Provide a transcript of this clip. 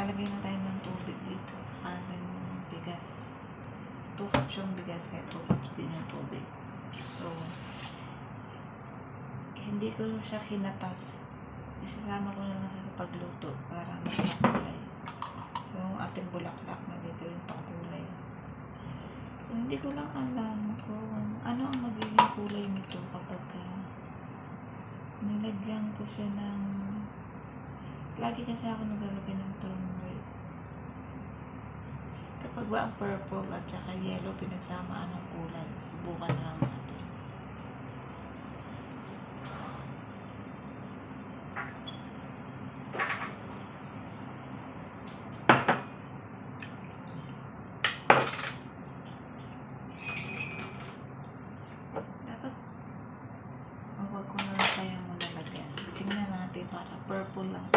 Maglalagay na tayo ng tubig dito sa ating bigas. 2 cups yung bigas, kaya 2 cups din yung tubig. So, hindi ko siya kinatas. Isasama ko na lang sa pagluto para mas makulay. Yung ating bulaklak na gagawin pang kulay. So, hindi ko lang alam kung ano ang magiging kulay nito kapag nilagyan ko siya ng... Lagi kasi ako naglalagay ng turmeric. Kapag ba ang purple at saka yellow pinagsamaan ng kulay, subukan na lang natin. Dapat huwag ko na lang kaya mo nalagyan. Tingnan natin para purple lang.